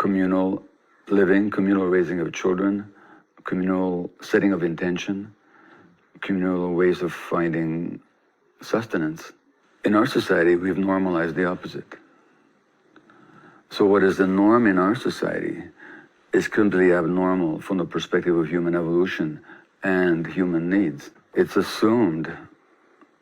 communal living, communal raising of children, communal setting of intention, communal ways of finding sustenance. In our society, we've normalized the opposite. So what is the norm in our society is completely abnormal from the perspective of human evolution and human needs. It's assumed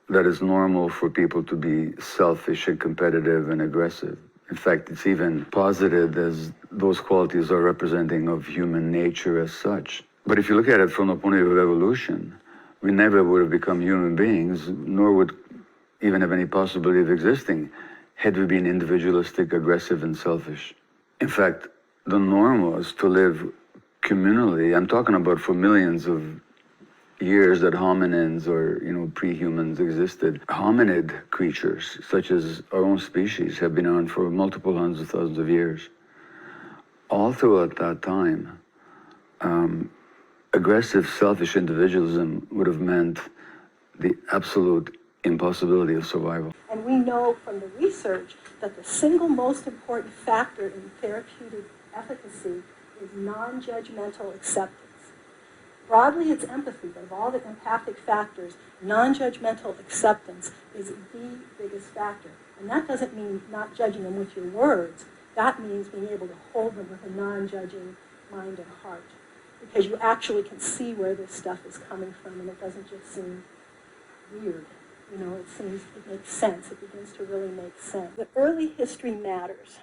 that it's normal for people to be selfish and competitive and aggressive. In fact, it's even posited as those qualities are representing of human nature as such. But if you look at it from the point of view of evolution, we never would have become human beings, nor would even have any possibility of existing, had we been individualistic, aggressive, and selfish. In fact, the norm was to live communally. I'm talking about for millions of years that hominins or, pre-humans existed. Hominid creatures, such as our own species, have been on for multiple hundreds of thousands of years. All throughout that time, aggressive, selfish individualism would have meant the absolute impossibility of survival. And we know from the research that the single most important factor in therapeutic efficacy is non-judgmental acceptance. Broadly, it's empathy, but of all the empathic factors, non-judgmental acceptance is the biggest factor. And that doesn't mean not judging them with your words. That means being able to hold them with a non-judging mind and heart. Because you actually can see where this stuff is coming from, and it doesn't just seem weird. It makes sense. It begins to really make sense. The early history matters.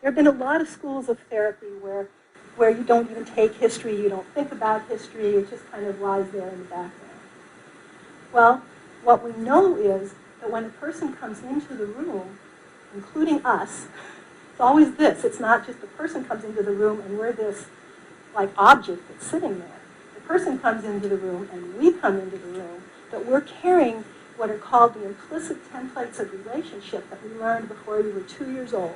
There have been a lot of schools of therapy where you don't even take history, you don't think about history, it just kind of lies there in the background. Well, what we know is that when a person comes into the room, including us, it's always this. It's not just the person comes into the room and we're this object that's sitting there. The person comes into the room and we come into the room, that we're carrying what are called the implicit templates of relationship that we learned before we were 2 years old,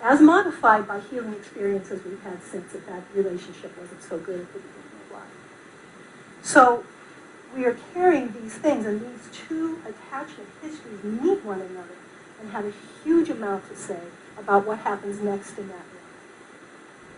as modified by healing experiences we've had since if that relationship wasn't so good at the beginning of life. So we are carrying these things, and these two attachment histories meet one another and have a huge amount to say about what happens next in that room.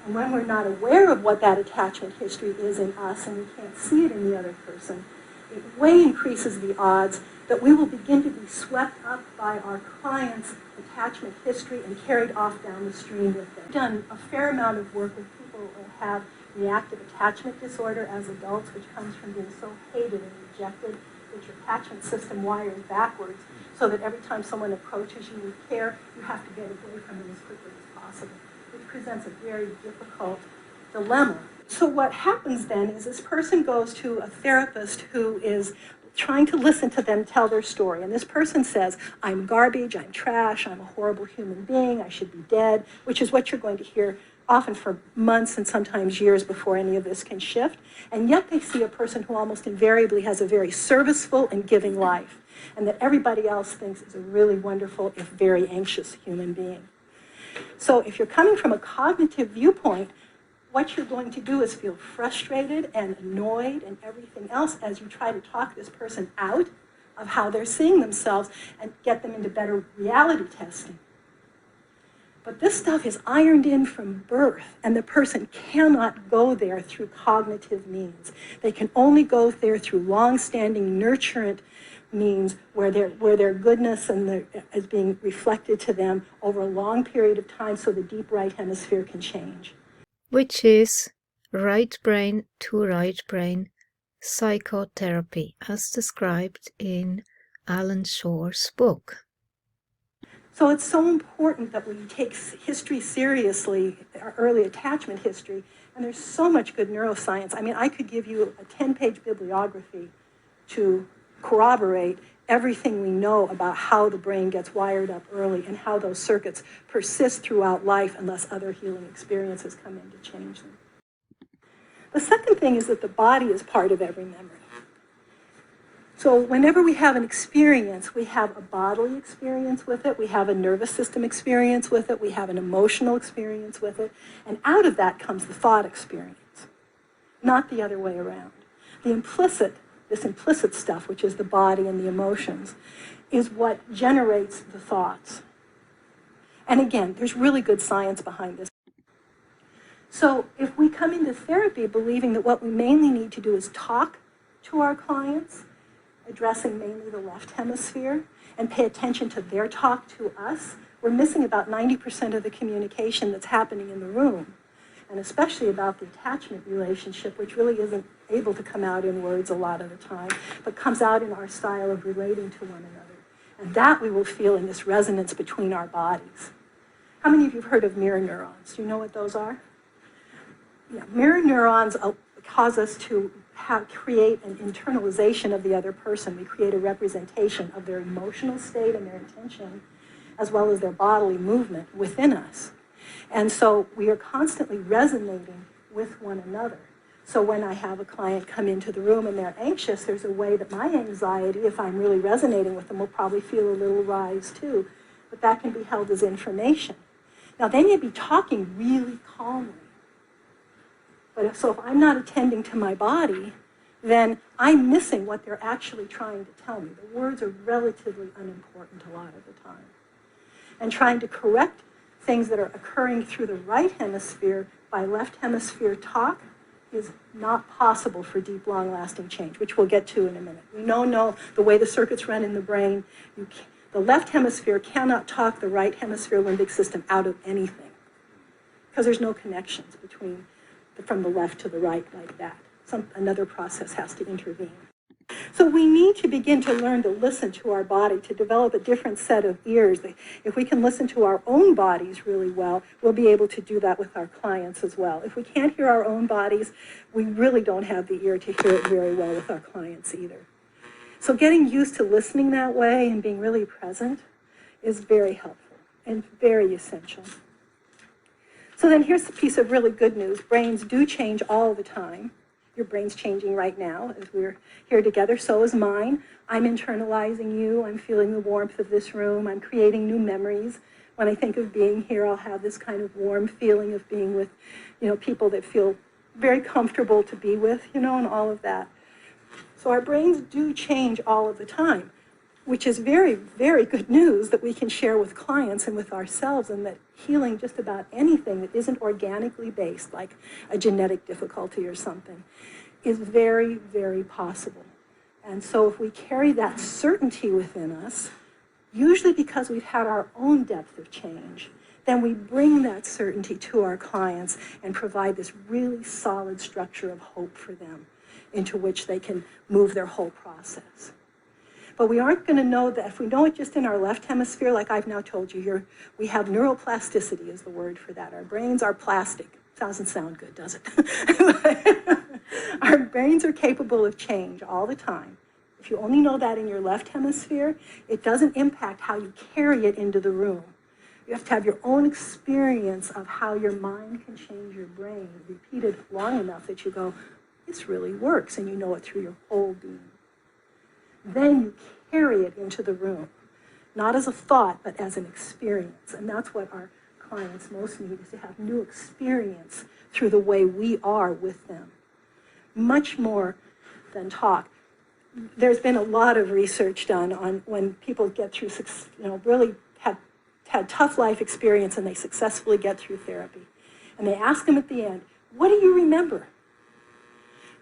And when we're not aware of what that attachment history is in us and we can't see it in the other person, it way increases the odds that we will begin to be swept up by our client's attachment history and carried off down the stream with them. I've done a fair amount of work with people who have reactive attachment disorder as adults, which comes from being so hated and rejected that your attachment system wires backwards, so that every time someone approaches you with care, you have to get away from them as quickly as possible, which presents a very difficult dilemma. So what happens then is this person goes to a therapist who is trying to listen to them tell their story. And this person says, I'm garbage, I'm trash, I'm a horrible human being, I should be dead, which is what you're going to hear often for months and sometimes years before any of this can shift. And yet they see a person who almost invariably has a very serviceful and giving life, and that everybody else thinks is a really wonderful, if very anxious human being. So if you're coming from a cognitive viewpoint, what you're going to do is feel frustrated and annoyed and everything else as you try to talk this person out of how they're seeing themselves and get them into better reality testing. But this stuff is ironed in from birth, and the person cannot go there through cognitive means. They can only go there through long-standing nurturant means where their goodness is being reflected to them over a long period of time, so the deep right hemisphere can change. Which is right brain to right brain psychotherapy, as described in Alan Shore's book. So it's so important that we take history seriously, our early attachment history, and there's so much good neuroscience. I mean, I could give you a 10-page bibliography to corroborate everything we know about how the brain gets wired up early and how those circuits persist throughout life unless other healing experiences come in to change them. The second thing is that the body is part of every memory. So whenever we have an experience, we have a bodily experience with it, we have a nervous system experience with it, we have an emotional experience with it, and out of that comes the thought experience, not the other way around. This implicit stuff, which is the body and the emotions, is what generates the thoughts. And again, there's really good science behind this. So if we come into therapy believing that what we mainly need to do is talk to our clients, addressing mainly the left hemisphere, and pay attention to their talk to us, we're missing about 90% of the communication that's happening in the room, and especially about the attachment relationship, which really isn't able to come out in words a lot of the time, but comes out in our style of relating to one another. And that we will feel in this resonance between our bodies. How many of you have heard of mirror neurons? Do you know what those are? Yeah, mirror neurons cause us to create an internalization of the other person. We create a representation of their emotional state and their intention, as well as their bodily movement within us. And so we are constantly resonating with one another. So when I have a client come into the room and they're anxious, there's a way that my anxiety, if I'm really resonating with them, will probably feel a little rise too. But that can be held as information. Now, they may be talking really calmly. But so if I'm not attending to my body, then I'm missing what they're actually trying to tell me. The words are relatively unimportant a lot of the time. And trying to correct things that are occurring through the right hemisphere by left hemisphere talk is not possible for deep, long-lasting change, which we'll get to in a minute. We know the way the circuits run in the brain, the left hemisphere cannot talk the right hemisphere limbic system out of anything because there's no connections between from the left to the right like that. Another process has to intervene. So we need to begin to learn to listen to our body, to develop a different set of ears. If we can listen to our own bodies really well, we'll be able to do that with our clients as well. If we can't hear our own bodies, we really don't have the ear to hear it very well with our clients either. So getting used to listening that way and being really present is very helpful and very essential. So then here's the piece of really good news. Brains do change all the time. Your brain's changing right now as we're here together. So is mine. I'm internalizing you. I'm feeling the warmth of this room. I'm creating new memories. When I think of being here, I'll have this kind of warm feeling of being with, people that feel very comfortable to be with, and all of that. So our brains do change all of the time, which is very, very good news that we can share with clients and with ourselves, and that healing just about anything that isn't organically based, like a genetic difficulty or something, is very, very possible. And so if we carry that certainty within us, usually because we've had our own depth of change, then we bring that certainty to our clients and provide this really solid structure of hope for them into which they can move their whole process. But we aren't going to know that if we know it just in our left hemisphere, like I've now told you, we have neuroplasticity is the word for that. Our brains are plastic. Doesn't sound good, does it? Our brains are capable of change all the time. If you only know that in your left hemisphere, it doesn't impact how you carry it into the room. You have to have your own experience of how your mind can change your brain, repeated long enough that you go, this really works, and you know it through your whole being. Then you carry it into the room, not as a thought, but as an experience. And that's what our clients most need, is to have new experience through the way we are with them. Much more than talk. There's been a lot of research done on when people get through, really have had tough life experience and they successfully get through therapy. And they ask them at the end, what do you remember?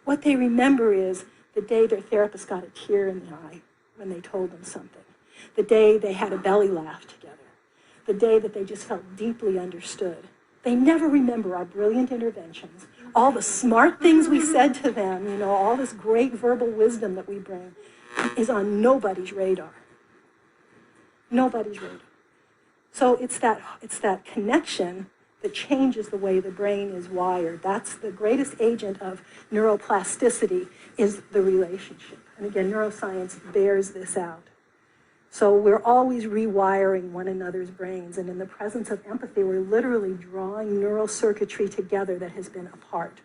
What they remember is the day their therapist got a tear in the eye when they told them something. The day they had a belly laugh together. The day that they just felt deeply understood. They never remember our brilliant interventions, all the smart things we said to them, all this great verbal wisdom that we bring is on nobody's radar. Nobody's radar. So it's that connection that changes the way the brain is wired. That's the greatest agent of neuroplasticity, is the relationship. And again, neuroscience bears this out. So we're always rewiring one another's brains, and in the presence of empathy, we're literally drawing neural circuitry together that has been apart.